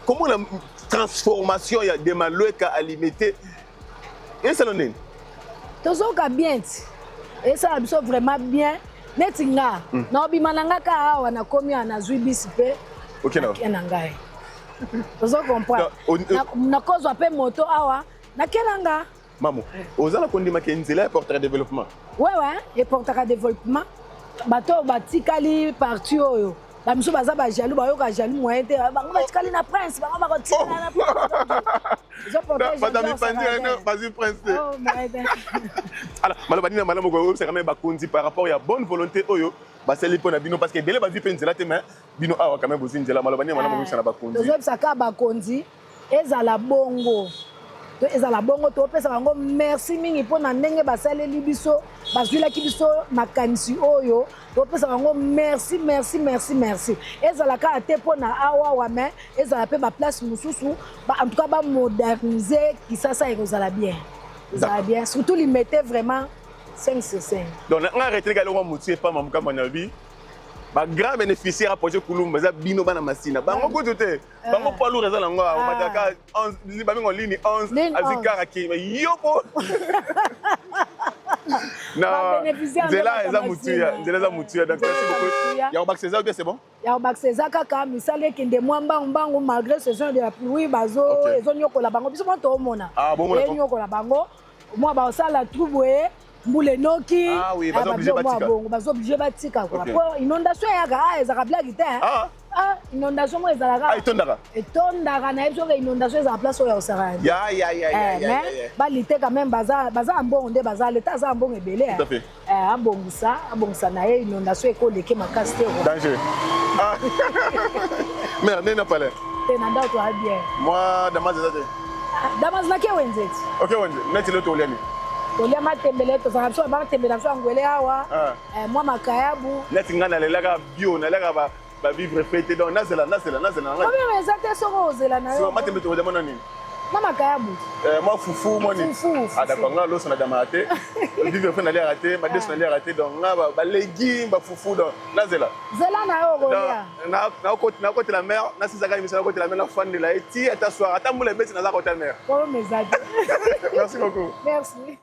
Comment la transformation il y a des Maloueka à Limité? Et ça l'en est. Tozoka bien. Et ça a vraiment bien. Netinga. Na obimananga ka awa na komi na Zuibisi pe. OK na. Kenanga. Tozo comprendre. Na cause pe moto awa na kenanga. Maman, ozala kondima ke nzela portera développement. Ouais, et portera développement. Bato batikali parti oyo. Ba miso baza ba jaloux ba yo ka jaloux moyen te. Ba batikali na prince, ba ba kotikali na prince. Je protège. Madame Pandi, vas-y prince. Oh my God. Alors, malobani na malamu ko c'est quand même ba kondi par rapport à bonne volonté oyo. Ba seli pona bino parce que belé ba vi pe nzela te mais bino awa quand même bozi nzela malobani na malamu ko na ba kondi. Tozo saka ba kondi ezala bongo. Ezala bongo to pesa bango merci mingi pona ndenge basaleli biso bazwilaki biso makanisi oyo to pesa bango merci ezala ka te pona awa wa mais ezala pe ba place mususu en tout cas ba moderniser Kisasa ezala bien. Ezala bien surtout li mettait vraiment 5 sur 5. Donc on a arrêté les gars on moutier pas mamuka manabi. Ba grand bénéficiaire à projet Kulumba za bino bana masina bango ko tote bango palu reza lango o mataka 11 ba mingo ligne 11 azikara ki yoko na zela eza mutuya donc merci beaucoup ya Obak César bien c'est bon ya Obak César kaka misale kende mwamba mbango malgré saison de la pluie bazo ezonyokola bango biso mo to mona enyokola bango moi ba osala trouver Moule noki, ah oui, bazo obligé batika quoi. Pour inondation yaka ezaka blague te. Inondation mo ezalaka. Etondaka na ezo inondation ezala place oyo osara. Ya. Ba lité quand même baza ambongo nde baza l'état za ambongo ebele. Tout à fait. Abongisa na inondation ekoleke makasi te. Danger. Mais nena pale. Tenanda to bien. Moi Damas ezate. Damas na ke wenzeti. OK wende, neti le to liani. Tolia matembele to fanga so ba tembela so ngwele awa moi makayabu neti ngana lelaka bio na lelaka ba vivre fête donc nazela combien ezate soko ozela na yo so matembele to demona nini moi makayabu moi fufu moni d'accord nga loso na damate vivre fête na le raté ma deso na le raté donc nga ba légumes ba fufu donc nazela zela na yo golia na côté la mer na sizaka mission na côté la mer na fan de la eti ata soir ata mula beti na za côté la mer combien ezate merci beaucoup merci.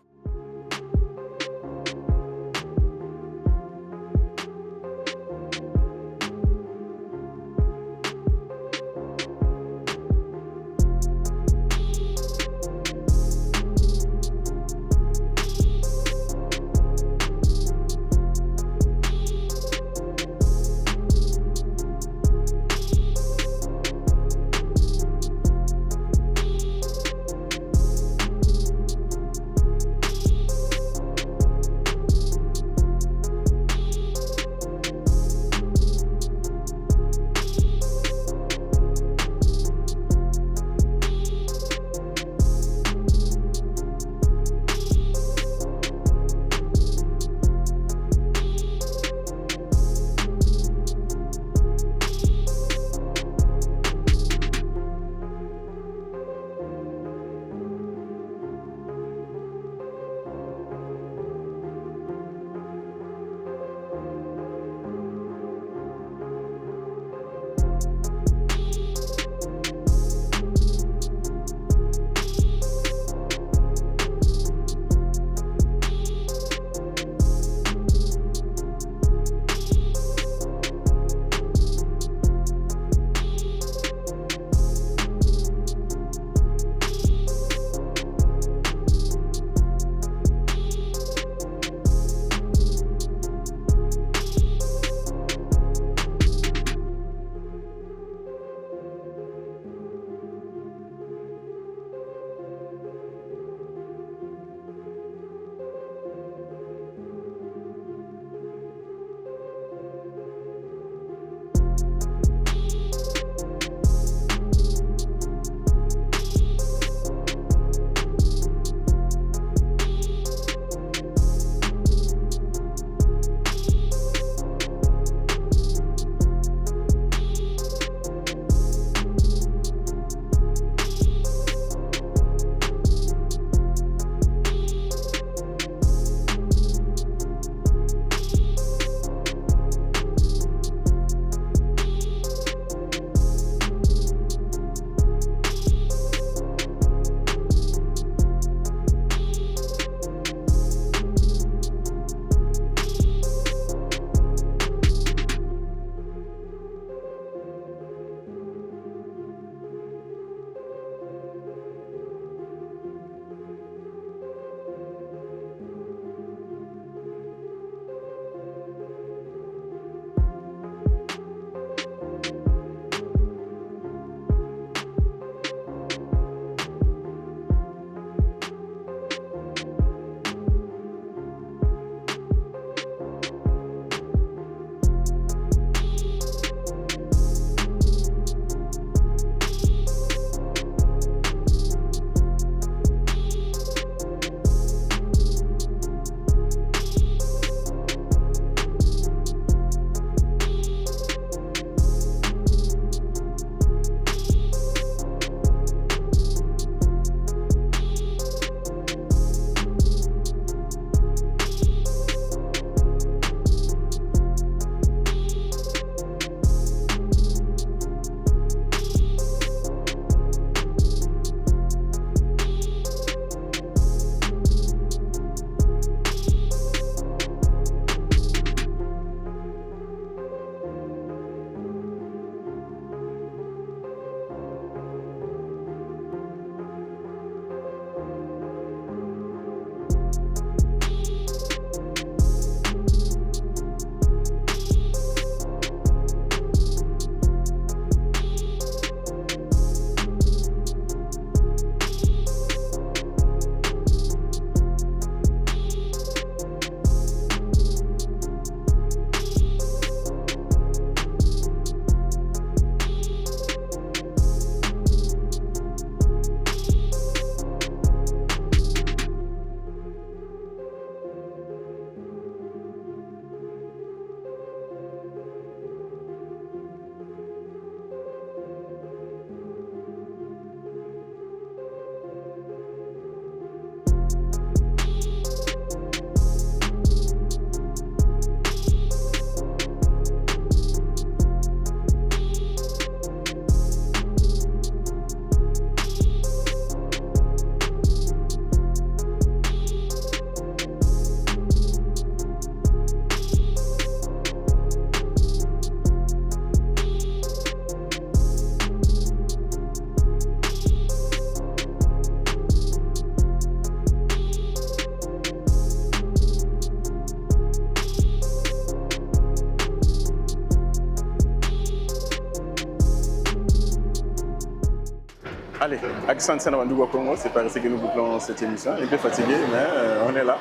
Allez, accent de Wandugo Congo, c'est par ici que nous bouclons cette émission. Un peu fatigué, mais on est là.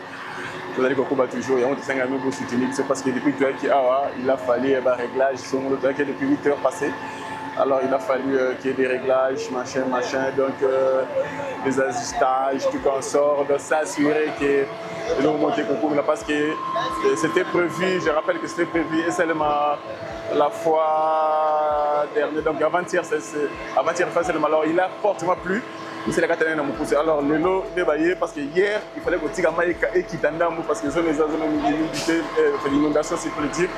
Vous allez combattre toujours. Et on te sent pour soutenir. C'est parce que depuis que il a fallu un réglage. Depuis 8 heures passées. Alors il a fallu qu'il y ait des réglages, machin. Donc des ajustages, tout en sort, de s'assurer que nous monter concours. Parce que c'était prévu, je rappelle que c'était prévu et seulement la fois dernière, donc avant-hier, alors il a fortement plu. C'est la Catalogne à Moukoussé. Alors, le lot débaillé parce que hier, il fallait que Tigama et Kitandamou parce que les zones d'inondation, c'est politique.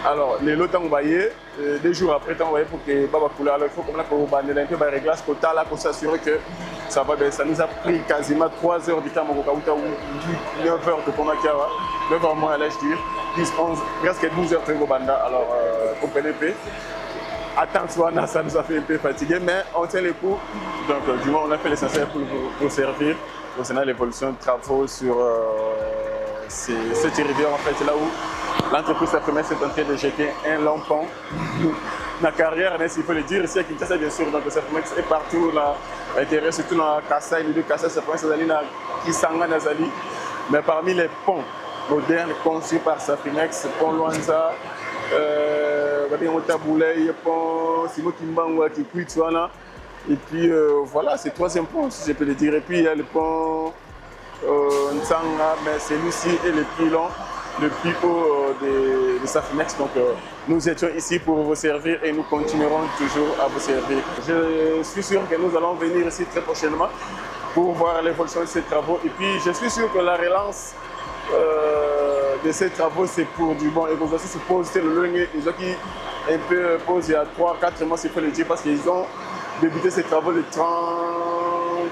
Alors, les lots ont baillé, 2 jours après, ont envoyé pour que Baba Koula. Alors, il faut qu'on ait un peu de réglage total pour s'assurer que ça va bien. Ça nous a pris quasiment 3 heures du temps, 9 heures de Komakiawa, 9 heures moins, allais-je dire, 10, 11, presque 12 heures de Banda. Alors, au PNP. Attention, ça nous a fait un peu fatigué, mais on tient les coups. Donc, du moins, on a fait l'essentiel pour servir concernant l'évolution de travaux sur cette rivière. En fait, là où l'entreprise la première s'est en train de jeter un long pont. La carrière, s'il faut le dire, ici à Kinshasa, bien sûr, donc ça est partout, là, intérêt, surtout dans Kassai, les deux Kassai, ça fait dans Kisanga, Nazali. Mais parmi les ponts modernes conçus par Safinex, pont Luanza, et puis voilà, c'est le 3e pont, si je peux le dire. Et puis il y a le pont Ntsanga, mais celui-ci est le plus long, le plus haut de Safinex. Donc nous étions ici pour vous servir et nous continuerons toujours à vous servir. Je suis sûr que nous allons venir ici très prochainement pour voir l'évolution de ces travaux. Et puis je suis sûr que la relance de ces travaux, c'est pour du bon. Et vous aussi, c'est pour le long. Ils ont qui un peu posé il y a 3-4 mois, s'il faut le dire, parce qu'ils ont débuté ces travaux le 30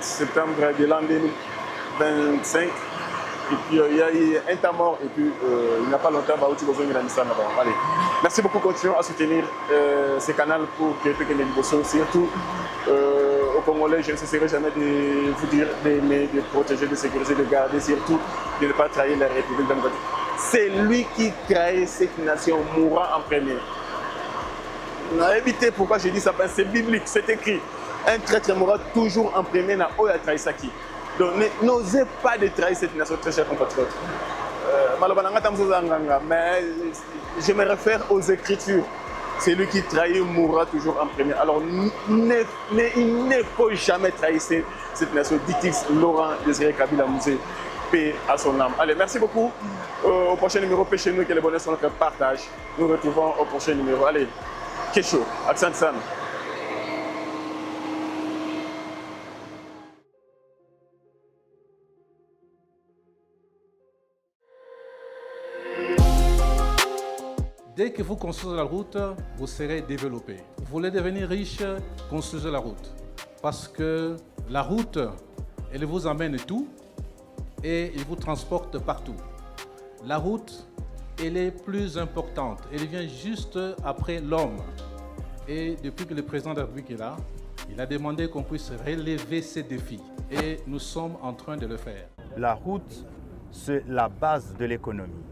septembre de l'an 2025. Et puis il y a eu un temps mort, et puis il n'y a pas longtemps, tu vas venir à Nissan. Allez, merci beaucoup, continuons à soutenir ces canaux pour que les négociations, surtout aux Congolais, je ne cesserai jamais de vous dire d'aimer, de protéger, de sécuriser, de garder, surtout de ne pas trahir la République démocratique. C'est lui qui trahit cette nation mourra en premier. On a évité pourquoi j'ai dit ça, c'est biblique, c'est écrit. Un traître mourra toujours en premier, n'a pas trahi Saki. Donc n'osez pas de trahir cette nation, très chers compatriotes. Mais je me réfère aux Écritures. C'est lui qui trahit mourra toujours en premier. Alors il ne faut jamais trahir cette nation, dit-il Laurent Désiré Kabila Mouzé, paix à son âme. Allez, merci beaucoup. Au prochain numéro, paix chez nous, que les bonheurs sont notre partage. Nous retrouvons au prochain numéro. Allez, Kesho, Accent San. Dès que vous construisez la route, vous serez développé. Vous voulez devenir riche, construisez la route. Parce que la route, elle vous amène tout et elle vous transporte partout. La route, elle est plus importante. Elle vient juste après l'homme. Et depuis que le président de la République est là, il a demandé qu'on puisse relever ces défis. Et nous sommes en train de le faire. La route, c'est la base de l'économie.